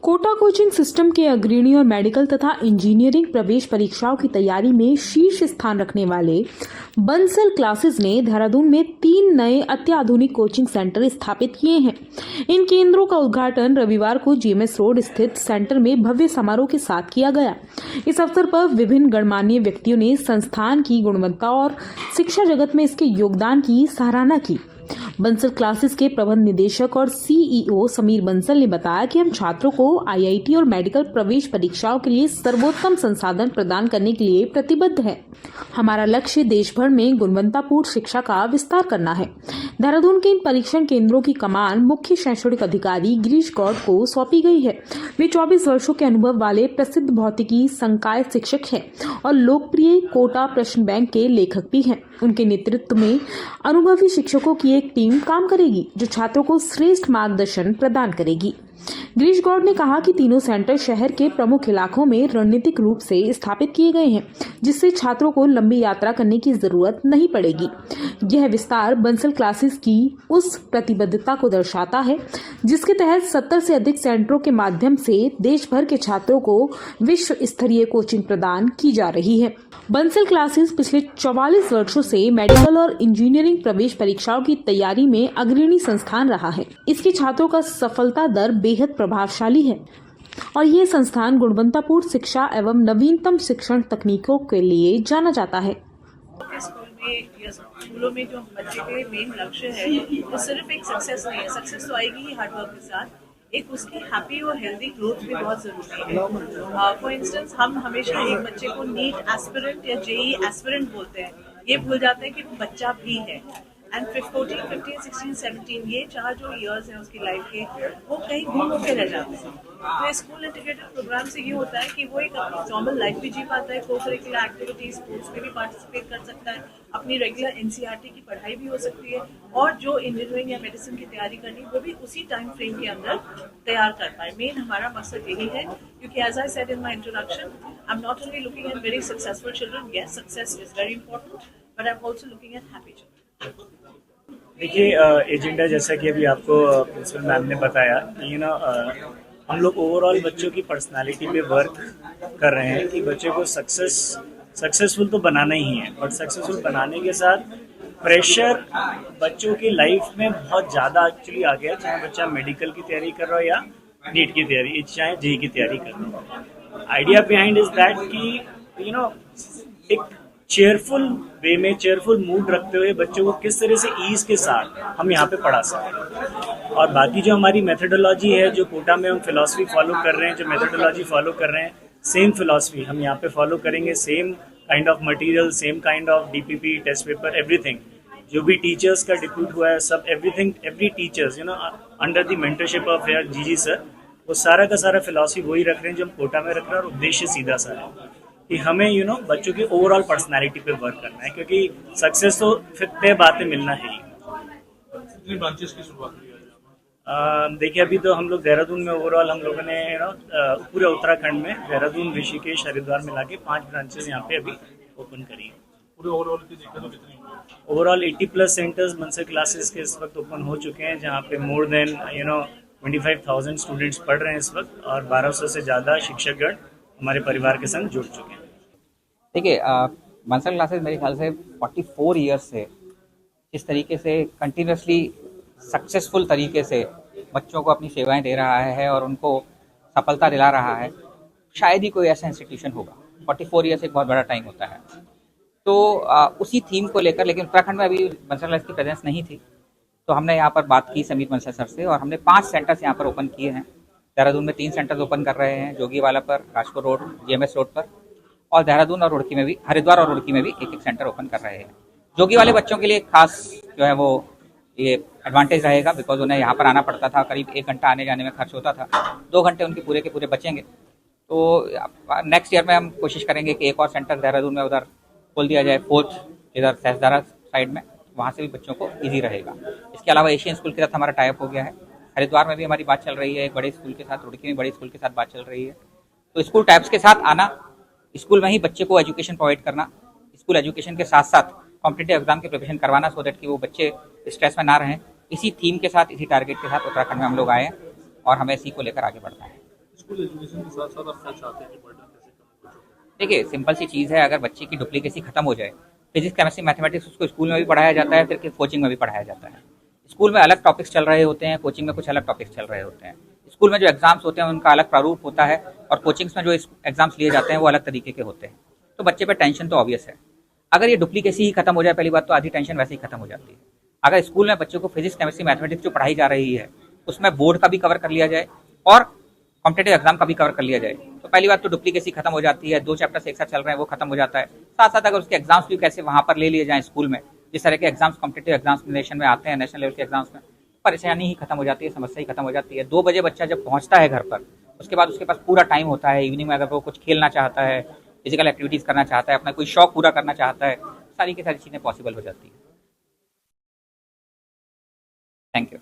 Kota coaching system के अग्रणी और मेडिकल तथा इंजीनियरिंग प्रवेश परीक्षाओं की तैयारी में शीर्ष स्थान रखने वाले बंसल क्लासेस ने देहरादून में 3 नए अत्याधुनिक कोचिंग सेंटर स्थापित किए हैं। इन केंद्रों का उद्घाटन रविवार को जीएमएस रोड स्थित सेंटर में भव्य समारोह के साथ किया गया। इस अवसर पर विभिन्न गणमान्य व्यक्तियों ने संस्थान की गुणवत्ता और शिक्षा जगत में इसके योगदान की सराहना की। बंसल क्लासेस के प्रबंध निदेशक और सीईओ समीर बंसल ने बताया कि हम छात्रों को आईआईटी और मेडिकल प्रवेश परीक्षाओं के लिए सर्वोत्तम संसाधन प्रदान करने के लिए प्रतिबद्ध है। हमारा लक्ष्य देश भर में गुणवत्तापूर्ण शिक्षा का विस्तार करना है। देहरादून के इन परीक्षण केंद्रों की कमान मुख्य शैक्षणिक अधिकारी गिरीश गौड़ को सौंपी गई है। वे 24 वर्षों के अनुभव वाले प्रसिद्ध भौतिकी संकाय शिक्षक हैं और लोकप्रिय कोटा प्रश्न बैंक के लेखक भी हैं। उनके नेतृत्व में अनुभवी शिक्षकों की एक टीम काम करेगी जो छात्रों को श्रेष्ठ मार्गदर्शन प्रदान करेगी। गिरीश गौड़ ने कहा कि तीनों सेंटर शहर के प्रमुख इलाकों में रणनीतिक रूप से स्थापित किए गए हैं, जिससे छात्रों को लंबी यात्रा करने की जरूरत नहीं पड़ेगी। यह विस्तार बंसल क्लासेस की उस प्रतिबद्धता को दर्शाता है जिसके तहत 70 से अधिक सेंटरों के माध्यम से देश भर के छात्रों को विश्व स्तरीय कोचिंग प्रदान की जा रही है। बंसल क्लासेस पिछले 44 वर्षों से मेडिकल और इंजीनियरिंग प्रवेश परीक्षाओं की तैयारी में अग्रणी संस्थान रहा है। इसके छात्रों का सफलता दर बेहद प्रभावशाली है और ये संस्थान गुणवत्तापूर्ण शिक्षा एवं नवीनतम शिक्षण तकनीकों के लिए जाना जाता है। स्कूलों में जो बच्चे के मेन लक्ष्य है वो सिर्फ एक सक्सेस नहीं है, सक्सेस तो आएगी ही हार्डवर्क के साथ, एक उसकी हैप्पी और हेल्दी ग्रोथ भी बहुत जरूरी है। फॉर इंस्टेंस हम हमेशा एक बच्चे को नीट एस्पिरेंट या जेई एस्पिरेंट बोलते हैं, ये भूल जाते हैं कि वो बच्चा भी है। एंड 14, 15, 16, 17 ये 4 जो ईयर्स हैं उसकी लाइफ के, वो कहीं घूम के रह जाते हैं। तो स्कूल इंटीग्रेटेड प्रोग्राम से ये होता है कि वो एक अपनी नॉर्मल लाइफ भी जी पाता है, को करिकुलर एक्टिविटीज स्पोर्ट्स में भी पार्टिसिपेट कर सकता है, अपनी रेगुलर एनसीईआरटी की पढ़ाई भी हो सकती है और जो इंजीनियरिंग या मेडिसिन की तैयारी करनी वो भी उसी टाइम फ्रेम के अंदर तैयार कर पाए। मेन हमारा मकसद यही है, क्योंकि as I said in my introduction, I am not only looking at very successful children, yes success is very important, but I am also looking at happy children. देखिए, एजेंडा जैसा कि अभी आपको प्रिंसिपल मैम ने बताया कि हम लोग ओवरऑल बच्चों की पर्सनालिटी पे वर्क कर रहे हैं कि बच्चे को सक्सेसफुल तो बनाना ही है, बट सक्सेसफुल बनाने के साथ प्रेशर बच्चों की लाइफ में बहुत ज़्यादा एक्चुअली आ गया, चाहे बच्चा मेडिकल की तैयारी कर रहा हो या नीट की तैयारी, चाहे जेई की तैयारी कर रहा हो। आइडिया बिहाइंड इज दैट कि एक चेयरफुल वे में, चेयरफुल मूड रखते हुए बच्चों को किस तरह से ईज के साथ हम यहाँ पे पढ़ा सकते। और बाकी जो हमारी मेथोडोलॉजी है, जो कोटा में हम फिलॉसफी फॉलो कर रहे हैं, जो मेथोडोलॉजी फॉलो कर रहे हैं, सेम फिलॉसफी हम यहाँ पे फॉलो करेंगे, same kind of material, same kind of DPP, test paper, everything. जो भी टीचर्स का डिप्यूट हुआ है सब, everything, every teachers under the mentorship of GG sir, वो सारा का सारा फिलॉसफी वही रख रहे हैं जो हम कोटा में रख रहे हैं। और उद्देश्य सीधा सा है कि हमें बच्चों की ओवरऑल पर्सनालिटी पे वर्क करना है, क्योंकि सक्सेस तो फिर तय बातें मिलना है ही। कितनी ब्रांचेस की शुरुआत हुई है? देखिए, अभी तो हम लोग देहरादून में ओवरऑल हम लोगों ने पूरे उत्तराखंड में देहरादून, ऋषिकेश, हरिद्वार मिला के 5 ब्रांचेस यहाँ पे अभी ओपन करी है। पूरे ओवरऑल की देखा तो कितनी? ओवरऑल 80+ सेंटर्स बंसल क्लासेस के इस वक्त ओपन हो चुके हैं, जहाँ पे मोर देन 25,000 स्टूडेंट्स पढ़ रहे हैं इस वक्त, और 1200 से ज़्यादा शिक्षकगण हमारे परिवार के संग जुड़ चुके हैं। देखिए, बंसल क्लासेस मेरे ख्याल से 44 ईयर्स से इस तरीके से कंटिन्यूसली सक्सेसफुल तरीके से बच्चों को अपनी सेवाएं दे रहा है और उनको सफलता दिला रहा है, शायद ही कोई ऐसा इंस्टीट्यूशन होगा। 44 ईयर्स एक बहुत बड़ा टाइम होता है। तो उसी थीम को लेकर, लेकिन उत्तराखंड में अभी बंसल क्लास की प्रेजेंस नहीं थी, तो हमने यहाँ पर बात की समीर बंसल सर से और हमने 5 सेंटर्स यहाँ पर ओपन किए हैं। देहरादून में 3 सेंटर्स ओपन कर रहे हैं, जोगीवाला पर, राजपुर रोड, जीएमएस रोड पर, और देहरादून और रुड़की में भी, हरिद्वार और रुड़की में भी एक सेंटर ओपन कर रहे हैं। जोगी वाले बच्चों के लिए खास जो है वो ये एडवांटेज रहेगा, बिकॉज उन्हें यहाँ पर आना पड़ता था, करीब 1 घंटा आने जाने में खर्च होता था, 2 घंटे उनके पूरे के पूरे बचेंगे। तो नेक्स्ट ईयर में हम कोशिश करेंगे कि एक और सेंटर देहरादून में उधर खोल दिया जाए, 4th इधर सहसदारा साइड में, वहाँ से भी बच्चों को ईजी रहेगा। इसके अलावा एशियन स्कूल के साथ हमारा टाइप हो गया है, हरिद्वार में भी हमारी बात चल रही है, एक बड़े स्कूल के साथ, रुड़की में बड़े स्कूल के साथ बात चल रही है। तो स्कूल टाइप्स के साथ आना, स्कूल में ही बच्चे को एजुकेशन प्रोवाइड करना, स्कूल एजुकेशन के साथ साथ कॉम्पिटिटिव एग्जाम की प्रिपरेशन करवाना, सो दैट कि वो बच्चे स्ट्रेस में ना रहें। इसी थीम के साथ, इसी टारगेट के साथ उत्तराखंड में हम लोग आए हैं और हमें इसी को लेकर आगे बढ़ना है। स्कूल एजुकेशन के साथ साथ आप क्या चाहते हैं कि बर्डन कैसे कम हो बच्चों को? देखिए सिंपल सी चीज़ है, अगर बच्चे की डुप्लीकेसी खत्म हो जाए, फिजिक्स केमिस्ट्री मैथमेटिक्स उसको स्कूल में भी पढ़ाया जाता है, फिर कोचिंग में भी पढ़ाया जाता है। स्कूल में अलग टॉपिक्स चल रहे होते हैं, कोचिंग में कुछ अलग टॉपिक्स चल रहे होते हैं। स्कूल में जो एग्जाम्स होते हैं उनका अलग प्रारूप होता है, और कोचिंग्स में जो एग्जाम्स लिए जाते हैं वो अलग तरीके के होते हैं। तो बच्चे पे टेंशन तो ऑब्वियस है। अगर ये डुप्लीकेसी ही खत्म हो जाए, पहली बात तो आधी टेंशन वैसे ही खत्म हो जाती है। अगर स्कूल में बच्चों को फिजिक्स केमिस्ट्री मैथमेटिक्स जो पढ़ाई जा रही है उसमें बोर्ड का भी कवर कर लिया जाए और कॉम्पिटेटिव एग्जाम का भी कवर कर लिया जाए, तो पहली बात तो डुप्लीकेसी खत्म हो जाती है। 2 चैप्टर्स एक साथ चल रहे हैं वो खत्म हो जाता है। साथ साथ अगर उसके एग्जाम्स भी कैसे वहां पर ले लिए जाएं स्कूल में, जिस तरह के एग्जाम्स कॉम्पिटेटिव एग्जाम्स नेशन में आते हैं, नेशनल लेवल के एग्जाम्स में, परेशानी ही खत्म हो जाती है, समस्या ही खत्म हो जाती है। 2 बजे बच्चा जब पहुंचता है घर पर, उसके बाद उसके पास पूरा टाइम होता है। इवनिंग में अगर वो कुछ खेलना चाहता है, फिजिकल एक्टिविटीज करना चाहता है, अपना कोई शौक पूरा करना चाहता है, सारी की सारी चीजें पॉसिबल हो जाती है। Thank you.